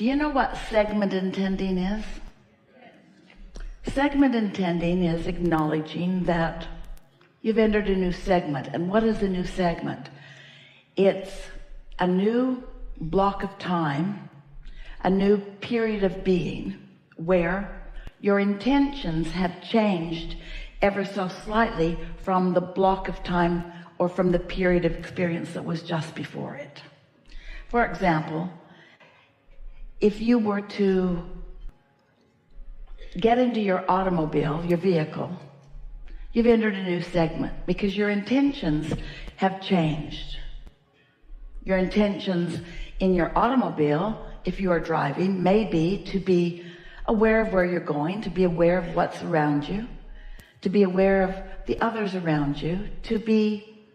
Do you know what segment intending is? Segment intending is acknowledging that you've entered a new segment. And what is a new segment? It's a new block of time, a new period of being where your intentions have changed ever so slightly from the block of time or from the period of experience that was just before it. For example, if you were to get into your automobile, your vehicle, you've entered a new segment because your intentions have changed. Your intentions in your automobile, if you are driving, may be to be aware of where you're going, to be aware of what's around you, to be aware of the others around you, to be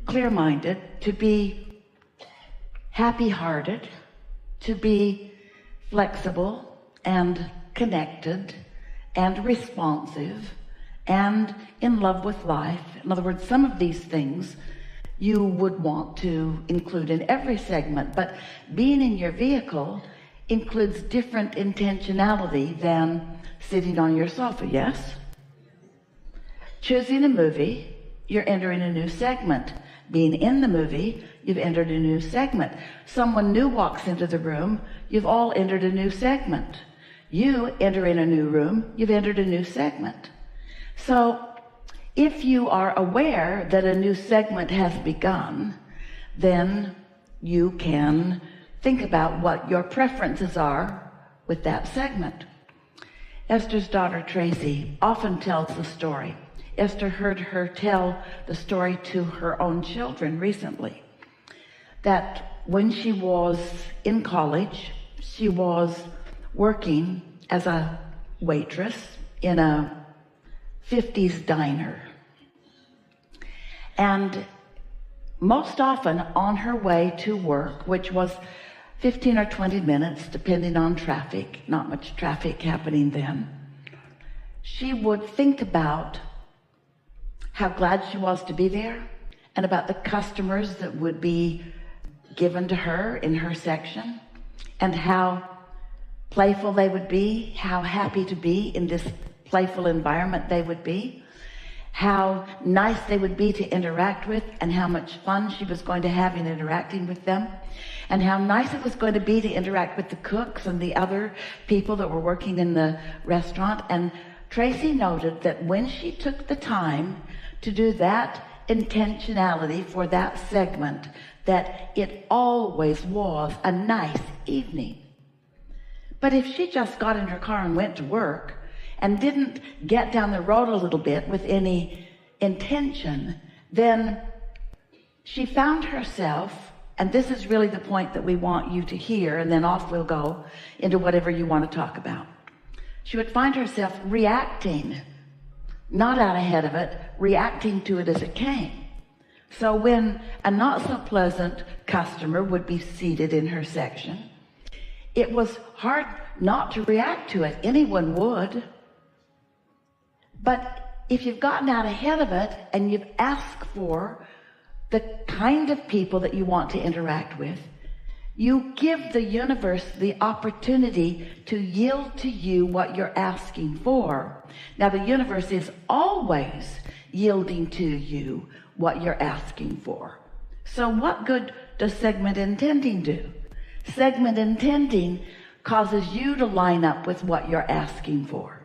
clear-minded, to be happy-hearted, to be flexible and connected and responsive and in love with life. In other words, some of these things you would want to include in every segment, but being in your vehicle includes different intentionality than sitting on your sofa, yes? Choosing a movie, you're entering a new segment. Being in the movie, you've entered a new segment. Someone new walks into the room, you've all entered a new segment. You enter in a new room, you've entered a new segment. So if you are aware that a new segment has begun, then you can think about what your preferences are with that segment. Esther's daughter Tracy often tells the story. Esther heard her tell the story to her own children recently, that when she was in college, she was working as a waitress in a 50s diner. And most often on her way to work, which was 15 or 20 minutes, depending on traffic, not much traffic happening then, she would think about how glad she was to be there and about the customers that would be given to her in her section and how playful they would be, how happy to be in this playful environment they would be, how nice they would be to interact with, and how much fun she was going to have in interacting with them, and how nice it was going to be to interact with the cooks and the other people that were working in the restaurant. And Tracy noted that when she took the time to do that intentionality for that segment, that it always was a nice evening. But if she just got in her car and went to work and didn't get down the road a little bit with any intention, then she found herself, and this is really the point that we want you to hear, and then off we'll go into whatever you want to talk about. She would find herself reacting, not out ahead of it, reacting to it as it came. So when a not so pleasant customer would be seated in her section, it was hard not to react to it. Anyone would. But if you've gotten out ahead of it and you've asked for the kind of people that you want to interact with, you give the universe the opportunity to yield to you what you're asking for. Now, the universe is always yielding to you what you're asking for. So what good does segment intending do? Segment intending causes you to line up with what you're asking for.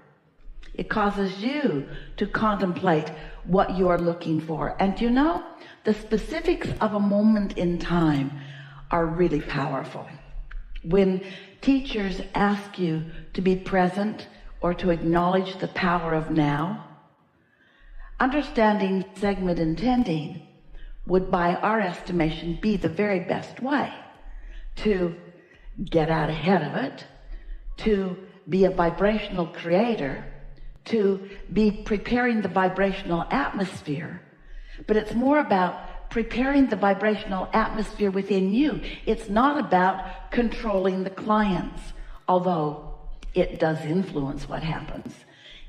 It causes you to contemplate what you're looking for. And you know, the specifics of a moment in time are really powerful. When teachers ask you to be present or to acknowledge the power of now, understanding segment intending would, by our estimation, be the very best way to get out ahead of it, to be a vibrational creator, to be preparing the vibrational atmosphere. But it's more about preparing the vibrational atmosphere within you. It's not about controlling the clients, although it does influence what happens.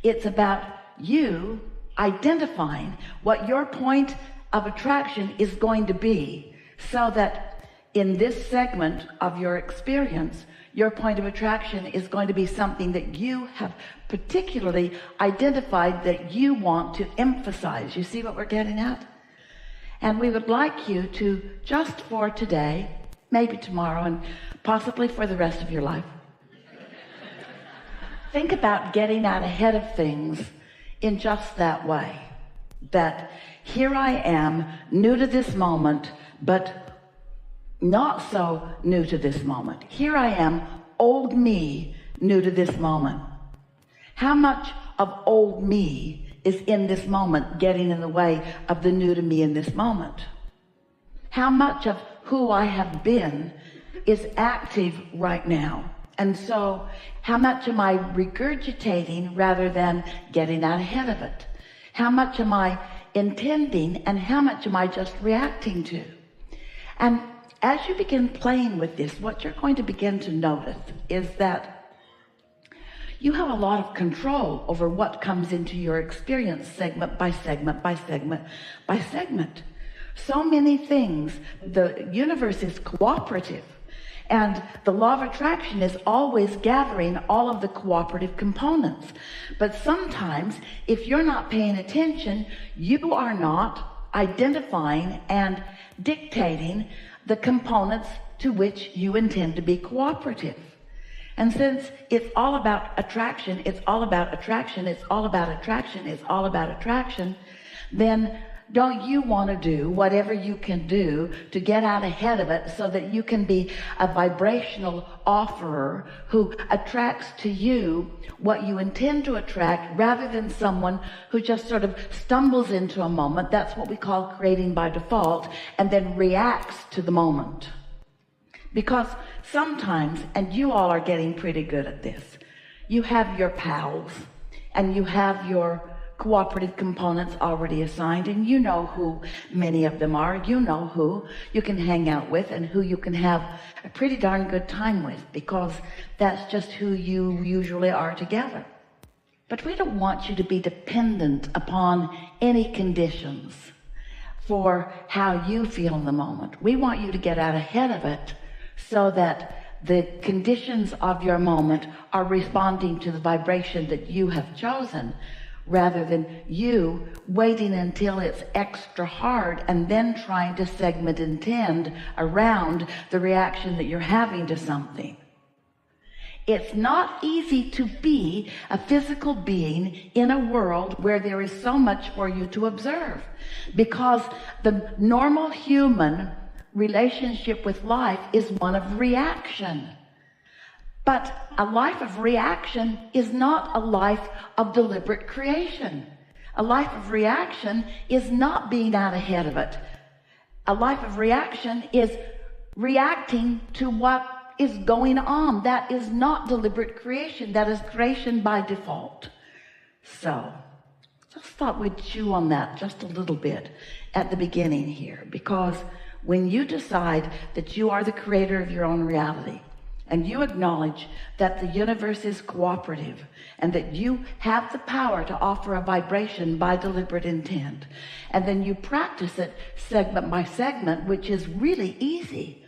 It's about you identifying what your point of attraction is going to be, so that in this segment of your experience, your point of attraction is going to be something that you have particularly identified that you want to emphasize. You see what we're getting at? And we would like you to, just for today, maybe tomorrow, and possibly for the rest of your life, think about getting out ahead of things in just that way. That here I am, new to this moment, but not so new to this moment. Here I am, old me, new to this moment. How much of old me is in this moment getting in the way of the new to me in this moment? How much of who I have been is active right now? And so how much am I regurgitating rather than getting out ahead of it? How much am I intending and how much am I just reacting to? And as you begin playing with this, what you're going to begin to notice is that you have a lot of control over what comes into your experience segment by segment by segment by segment. So many things. The universe is cooperative, and the law of attraction is always gathering all of the cooperative components. But sometimes, if you're not paying attention, you are not identifying and dictating the components to which you intend to be cooperative. And since it's all about attraction, it's all about attraction, it's all about attraction, it's all about attraction, then don't you want to do whatever you can do to get out ahead of it so that you can be a vibrational offerer who attracts to you what you intend to attract rather than someone who just sort of stumbles into a moment? That's what we call creating by default, and then reacts to the moment. Because sometimes, and you all are getting pretty good at this, you have your pals and you have your cooperative components already assigned, and you know who many of them are. You know who you can hang out with and who you can have a pretty darn good time with, because that's just who you usually are together. But we don't want you to be dependent upon any conditions for how you feel in the moment. We want you to get out ahead of it so that the conditions of your moment are responding to the vibration that you have chosen, rather than you waiting until it's extra hard and then trying to segment intend around the reaction that you're having to something. It's not easy to be a physical being in a world where there is so much for you to observe, because the normal human relationship with life is one of reaction. But a life of reaction is not a life of deliberate creation. A life of reaction is not being out ahead of it. A life of reaction is reacting to what is going on. That is not deliberate creation. That is creation by default. So, just thought we'd chew on that just a little bit at the beginning here, because when you decide that you are the creator of your own reality, and you acknowledge that the universe is cooperative and that you have the power to offer a vibration by deliberate intent, and then you practice it segment by segment, which is really easy.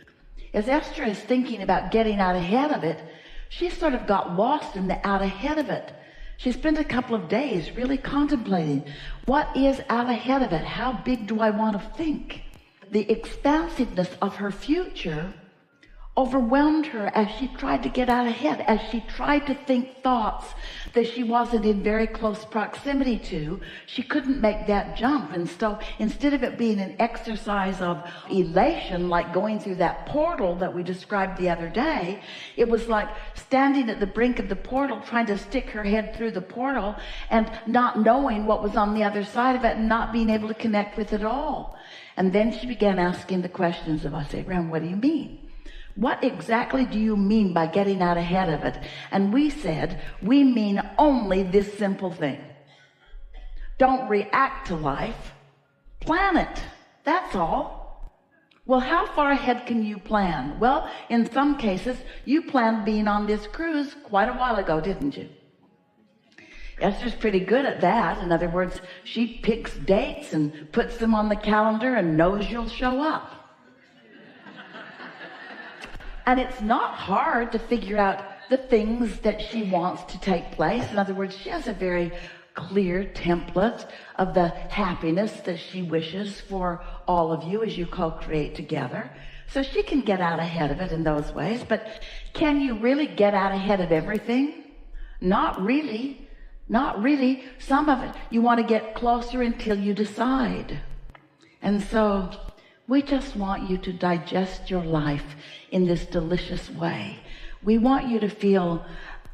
As Esther is thinking about getting out ahead of it, she sort of got lost in the out ahead of it. She spent a couple of days really contemplating, what is out ahead of it? How big do I want to think? The expansiveness of her future overwhelmed her as she tried to get out ahead, as she tried to think thoughts that she wasn't in very close proximity to. She couldn't make that jump. And so instead of it being an exercise of elation, like going through that portal that we described the other day, it was like standing at the brink of the portal, trying to stick her head through the portal and not knowing what was on the other side of it and not being able to connect with it all. And then she began asking the questions of us, Abraham, what do you mean? What exactly do you mean by getting out ahead of it? And we said, we mean only this simple thing. Don't react to life. Plan it. That's all. Well, how far ahead can you plan? Well, in some cases, you planned being on this cruise quite a while ago, didn't you? Esther's pretty good at that. In other words, she picks dates and puts them on the calendar and knows you'll show up. And it's not hard to figure out the things that she wants to take place. In other words, she has a very clear template of the happiness that she wishes for all of you as you co-create together. So she can get out ahead of it in those ways. But can you really get out ahead of everything? Not really. Not really. Some of it you want to get closer until you decide. And so we just want you to digest your life in this delicious way. We want you to feel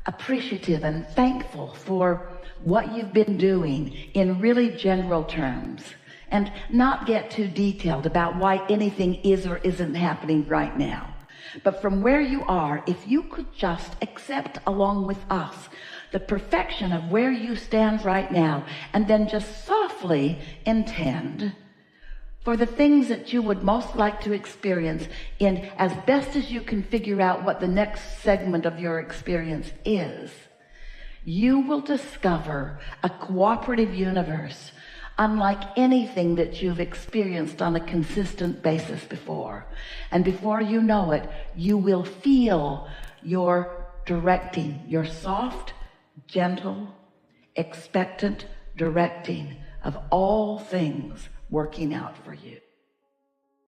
appreciative and thankful for what you've been doing in really general terms, and not get too detailed about why anything is or isn't happening right now. But from where you are, if you could just accept along with us the perfection of where you stand right now, and then just softly intend for the things that you would most like to experience in as best as you can figure out what the next segment of your experience is, you will discover a cooperative universe unlike anything that you've experienced on a consistent basis before. And before you know it, you will feel your directing, your soft, gentle, expectant directing of all things working out for you.